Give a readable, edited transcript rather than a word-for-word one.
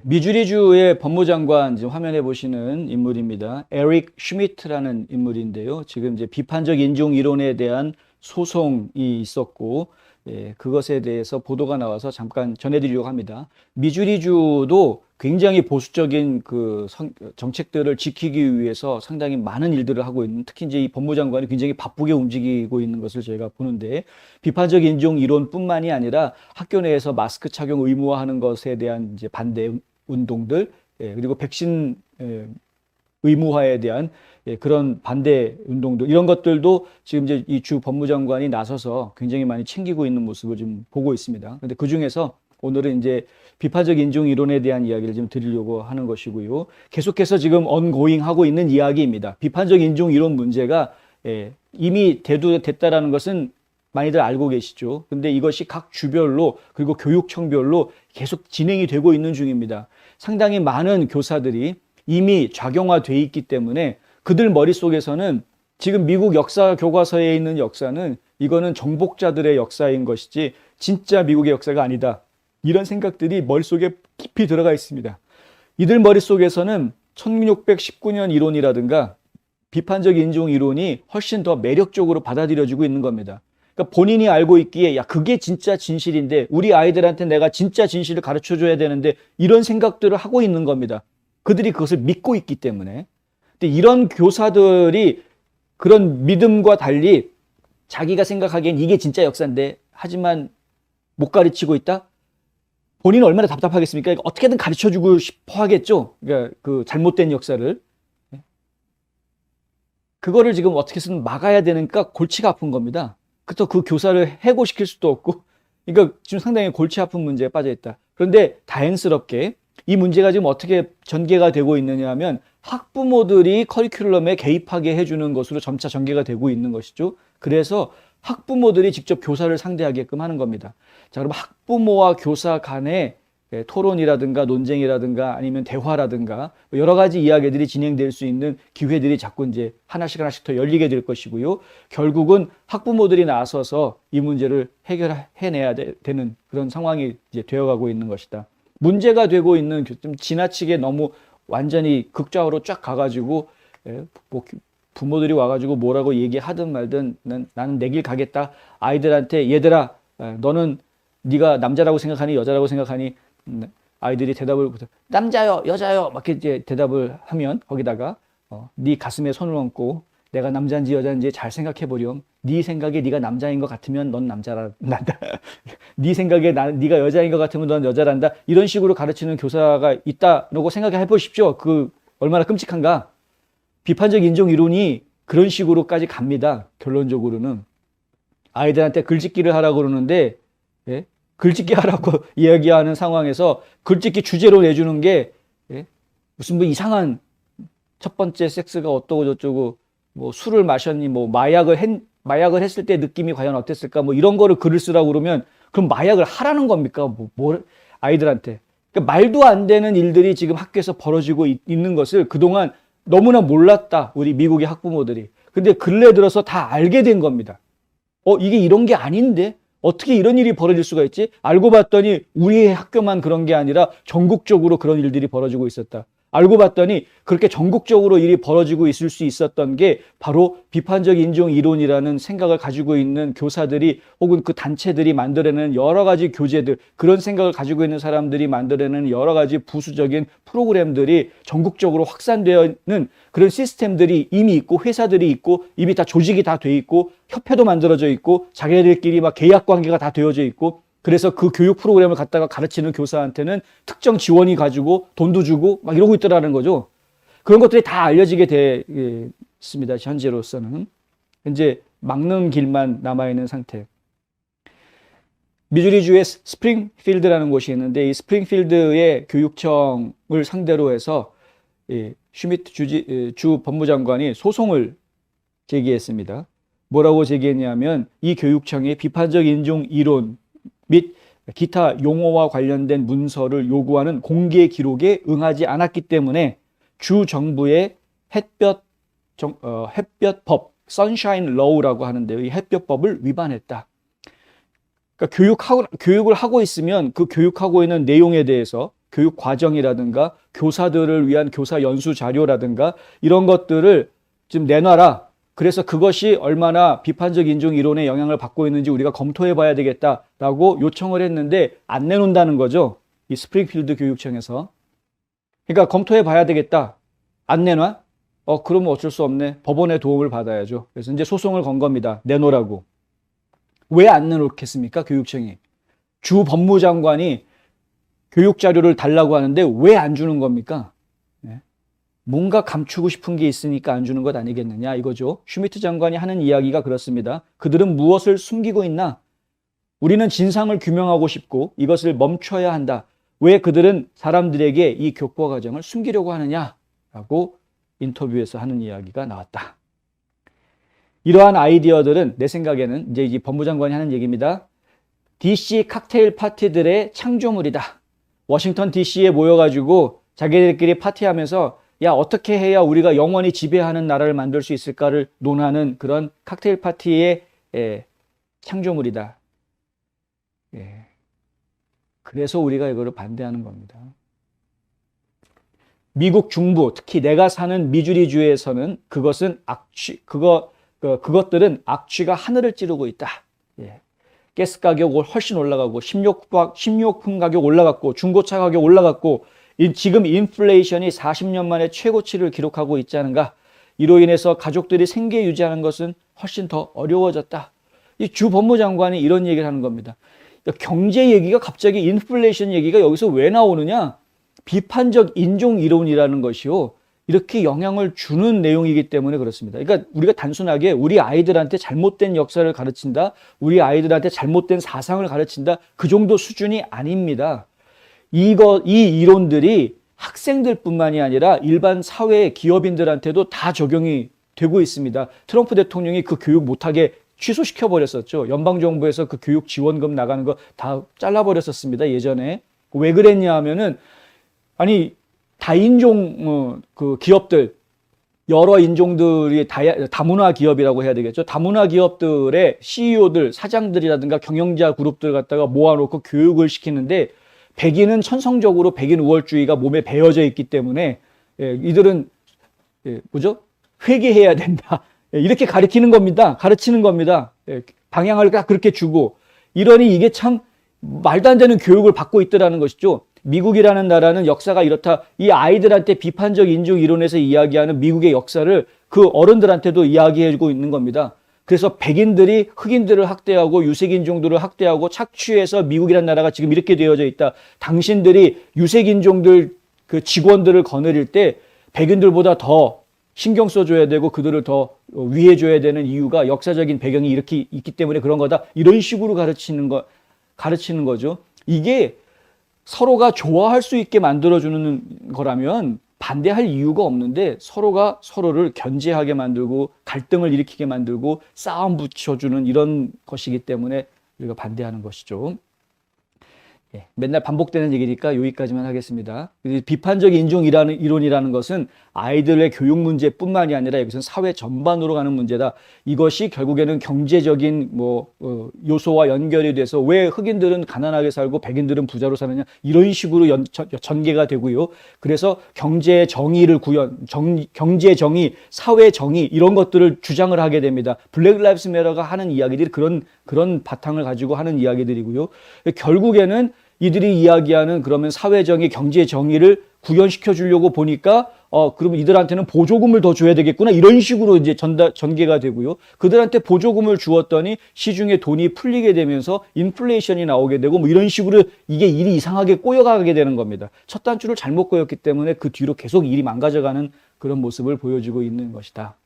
미주리주의 법무장관 지금 화면에 보시는 인물입니다. 에릭 슈미트라는 인물인데요. 지금 이제 비판적 인종 이론에 대한 소송이 있었고, 그것에 대해서 보도가 나와서 잠깐 전해드리려고 합니다. 미주리주도 굉장히 보수적인 정책들을 지키기 위해서 상당히 많은 일들을 하고 있는, 특히 이제 이 법무장관이 굉장히 바쁘게 움직이고 있는 것을 저희가 보는데, 비판적 인종 이론뿐만이 아니라 학교 내에서 마스크 착용 의무화하는 것에 대한 이제 반대 운동들, 그리고 백신 의무화에 대한 그런 반대 운동들, 이런 것들도 지금 이제 이 주 법무장관이 나서서 굉장히 많이 챙기고 있는 모습을 좀 보고 있습니다. 근데 그 중에서 오늘은 이제 비판적 인종 이론에 대한 이야기를 좀 드리려고 하는 것이고요. 계속해서 지금 ongoing 하고 있는 이야기입니다. 비판적 인종 이론 문제가 이미 대두됐다라는 것은 많이들 알고 계시죠. 근데 이것이 각 주별로 그리고 교육청별로 계속 진행이 되고 있는 중입니다. 상당히 많은 교사들이 이미 작용화돼 있기 때문에 그들 머릿속에서는 지금 미국 역사 교과서에 있는 역사는 이거는 정복자들의 역사인 것이지 진짜 미국의 역사가 아니다. 이런 생각들이 머릿속에 깊이 들어가 있습니다. 이들 머릿속에서는 1619년 이론이라든가 비판적 인종 이론이 훨씬 더 매력적으로 받아들여지고 있는 겁니다. 그러니까 본인이 알고 있기에 야 그게 진짜 진실인데 우리 아이들한테 내가 진짜 진실을 가르쳐 줘야 되는데 이런 생각들을 하고 있는 겁니다. 그들이 그것을 믿고 있기 때문에. 근데 이런 교사들이 그런 믿음과 달리 자기가 생각하기엔 이게 진짜 역사인데 하지만 못 가르치고 있다? 본인은 얼마나 답답하겠습니까? 어떻게든 가르쳐 주고 싶어 하겠죠. 그러니까 그 잘못된 역사를. 그거를 지금 어떻게든 막아야 되니까 골치가 아픈 겁니다. 그래서 그 교사를 해고시킬 수도 없고, 그러니까 지금 상당히 골치 아픈 문제에 빠져 있다. 그런데 다행스럽게 이 문제가 지금 어떻게 전개가 되고 있느냐 하면 학부모들이 커리큘럼에 개입하게 해주는 것으로 점차 전개가 되고 있는 것이죠. 그래서 학부모들이 직접 교사를 상대하게끔 하는 겁니다. 자, 그럼 학부모와 교사 간의 토론이라든가 논쟁이라든가 아니면 대화라든가 여러 가지 이야기들이 진행될 수 있는 기회들이 자꾸 이제 하나씩 더 열리게 될 것이고요. 결국은 학부모들이 나서서 이 문제를 해결해내야 되는 그런 상황이 이제 되어가고 있는 것이다. 문제가 되고 있는 좀 지나치게 너무 완전히 극좌우로 쫙 가가지고 뭐 부모들이 와가지고 뭐라고 얘기하든 말든 나는 내 길 가겠다. 아이들한테 얘들아 너는 네가 남자라고 생각하니 여자라고 생각하니 아이들이 대답을 남자요 여자요 막 이렇게 대답을 하면 거기다가 네 가슴에 손을 얹고 내가 남자인지 여자인지 잘 생각해 보렴. 네 생각에 네가 남자인 것 같으면 넌 남자란다. 네 생각에 네가 여자인 것 같으면 넌 여자란다. 이런 식으로 가르치는 교사가 있다라고 생각해 보십시오. 그 얼마나 끔찍한가. 비판적 인종 이론이 그런 식으로까지 갑니다. 결론적으로는 아이들한테 글짓기를 하라고 그러는데 글짓기 하라고 이야기하는 상황에서 글짓기 주제로 내주는 게 무슨 뭐 이상한 첫 번째 섹스가 어떠고 저쩌고 뭐 술을 마셨니 뭐 마약을 했을 때 느낌이 과연 어땠을까 뭐 이런 거를 글을 쓰라고 그러면 그럼 마약을 하라는 겁니까? 뭘 아이들한테. 그러니까 말도 안 되는 일들이 지금 학교에서 벌어지고 있는 것을 그동안 너무나 몰랐다. 우리 미국의 학부모들이. 근데 근래 들어서 다 알게 된 겁니다. 이게 이런 게 아닌데? 어떻게 이런 일이 벌어질 수가 있지? 알고 봤더니 우리의 학교만 그런 게 아니라 전국적으로 그런 일들이 벌어지고 있었다. 알고 봤더니 그렇게 전국적으로 일이 벌어지고 있을 수 있었던 게 바로 비판적 인종 이론이라는 생각을 가지고 있는 교사들이 혹은 그 단체들이 만들어내는 여러 가지 교재들, 그런 생각을 가지고 있는 사람들이 만들어내는 여러 가지 부수적인 프로그램들이 전국적으로 확산되어 있는 그런 시스템들이 이미 있고 회사들이 있고 이미 다 조직이 다 돼 있고 협회도 만들어져 있고 자기네들끼리 막 계약 관계가 다 되어져 있고 그래서 그 교육 프로그램을 갖다가 가르치는 교사한테는 특정 지원이 가지고 돈도 주고 막 이러고 있더라는 거죠. 그런 것들이 다 알려지게 됐습니다. 현재로서는. 이제 막는 길만 남아있는 상태. 미주리주의 스프링필드라는 곳이 있는데 이 스프링필드의 교육청을 상대로 해서 슈미트 주 법무장관이 소송을 제기했습니다. 뭐라고 제기했냐면 이 교육청이 비판적 인종 이론 및 기타 용어와 관련된 문서를 요구하는 공개 기록에 응하지 않았기 때문에 주 정부의 햇볕법, 선샤인 러우라고 하는데요. 이 햇볕법을 위반했다. 그러니까 교육을 하고 있으면 그 교육하고 있는 내용에 대해서 교육 과정이라든가 교사들을 위한 교사 연수 자료라든가 이런 것들을 좀 내놔라. 그래서 그것이 얼마나 비판적 인종 이론에 영향을 받고 있는지 우리가 검토해 봐야 되겠다라고 요청을 했는데 안 내놓는다는 거죠. 이 스프링필드 교육청에서. 그러니까 검토해 봐야 되겠다. 안 내놔? 그러면 어쩔 수 없네. 법원의 도움을 받아야죠. 그래서 이제 소송을 건 겁니다. 내놓으라고. 왜 안 내놓겠습니까? 교육청이. 주 법무장관이 교육 자료를 달라고 하는데 왜 안 주는 겁니까? 네. 뭔가 감추고 싶은 게 있으니까 안 주는 것 아니겠느냐 이거죠. 슈미트 장관이 하는 이야기가 그렇습니다. 그들은 무엇을 숨기고 있나? 우리는 진상을 규명하고 싶고 이것을 멈춰야 한다. 왜 그들은 사람들에게 이 교과 과정을 숨기려고 하느냐라고 인터뷰에서 하는 이야기가 나왔다. 이러한 아이디어들은 내 생각에는 이제 이 법무장관이 하는 얘기입니다. DC 칵테일 파티들의 창조물이다. 워싱턴 DC에 모여가지고 자기들끼리 파티하면서 야 어떻게 해야 우리가 영원히 지배하는 나라를 만들 수 있을까를 논하는 그런 칵테일 파티의 창조물이다. 그래서 우리가 이거를 반대하는 겁니다. 미국 중부, 특히 내가 사는 미주리주에서는 그것은 그것들은 악취가 하늘을 찌르고 있다. 가스 가격 훨씬 올라가고 식료품 가격 올라갔고 중고차 가격 올라갔고 지금 인플레이션이 40년 만에 최고치를 기록하고 있지 않은가. 이로 인해서 가족들이 생계 유지하는 것은 훨씬 더 어려워졌다. 이 주 법무장관이 이런 얘기를 하는 겁니다. 경제 얘기가 갑자기 인플레이션 얘기가 여기서 왜 나오느냐? 비판적 인종 이론이라는 것이요. 이렇게 영향을 주는 내용이기 때문에 그렇습니다. 그러니까 우리가 단순하게 우리 아이들한테 잘못된 역사를 가르친다, 우리 아이들한테 잘못된 사상을 가르친다, 그 정도 수준이 아닙니다. 이 이론들이 학생들뿐만이 아니라 일반 사회 기업인들한테도 다 적용이 되고 있습니다. 트럼프 대통령이 그 교육 못하게 취소시켜 버렸었죠. 연방정부에서 그 교육 지원금 나가는 거 다 잘라버렸었습니다. 예전에. 왜 그랬냐 하면은 아니 다인종 그 기업들 여러 인종들이 다문화 기업이라고 해야 되겠죠. 다문화 기업들의 CEO들, 사장들이라든가 경영자 그룹들 갖다가 모아놓고 교육을 시키는데 백인은 천성적으로 백인 우월주의가 몸에 배어져 있기 때문에 이들은 회개해야 된다. 이렇게 가르치는 겁니다. 방향을 딱 그렇게 주고 이러니 이게 참 말도 안 되는 교육을 받고 있더라는 것이죠. 미국이라는 나라는 역사가 이렇다. 이 아이들한테 비판적 인종 이론에서 이야기하는 미국의 역사를 그 어른들한테도 이야기해주고 있는 겁니다. 그래서 백인들이 흑인들을 학대하고 유색인종들을 학대하고 착취해서 미국이라는 나라가 지금 이렇게 되어져 있다. 당신들이 유색인종들 그 직원들을 거느릴 때 백인들보다 더 신경 써줘야 되고 그들을 더 위해줘야 되는 이유가 역사적인 배경이 이렇게 있기 때문에 그런 거다. 이런 식으로 가르치는 거죠. 이게 서로가 좋아할 수 있게 만들어주는 거라면 반대할 이유가 없는데 서로가 서로를 견제하게 만들고 갈등을 일으키게 만들고 싸움 붙여주는 이런 것이기 때문에 우리가 반대하는 것이죠. 맨날 반복되는 얘기니까 여기까지만 하겠습니다. 비판적 인종 이론이라는 것은 아이들의 교육 문제뿐만이 아니라 여기서는 사회 전반으로 가는 문제다. 이것이 결국에는 경제적인 요소와 연결이 돼서 왜 흑인들은 가난하게 살고 백인들은 부자로 사느냐 이런 식으로 전개가 되고요. 그래서 경제 정의를 경제 정의, 사회 정의 이런 것들을 주장을 하게 됩니다. 블랙 라이브스 매터가 하는 이야기들이 그런 바탕을 가지고 하는 이야기들이고요. 결국에는 이들이 이야기하는 그러면 사회정의, 경제정의를 구현시켜 주려고 보니까 그러면 이들한테는 보조금을 더 줘야 되겠구나 이런 식으로 이제 전개가 되고요. 그들한테 보조금을 주었더니 시중에 돈이 풀리게 되면서 인플레이션이 나오게 되고 뭐 이런 식으로 이게 일이 이상하게 꼬여가게 되는 겁니다. 첫 단추를 잘못 꼬였기 때문에 그 뒤로 계속 일이 망가져가는 그런 모습을 보여주고 있는 것이다.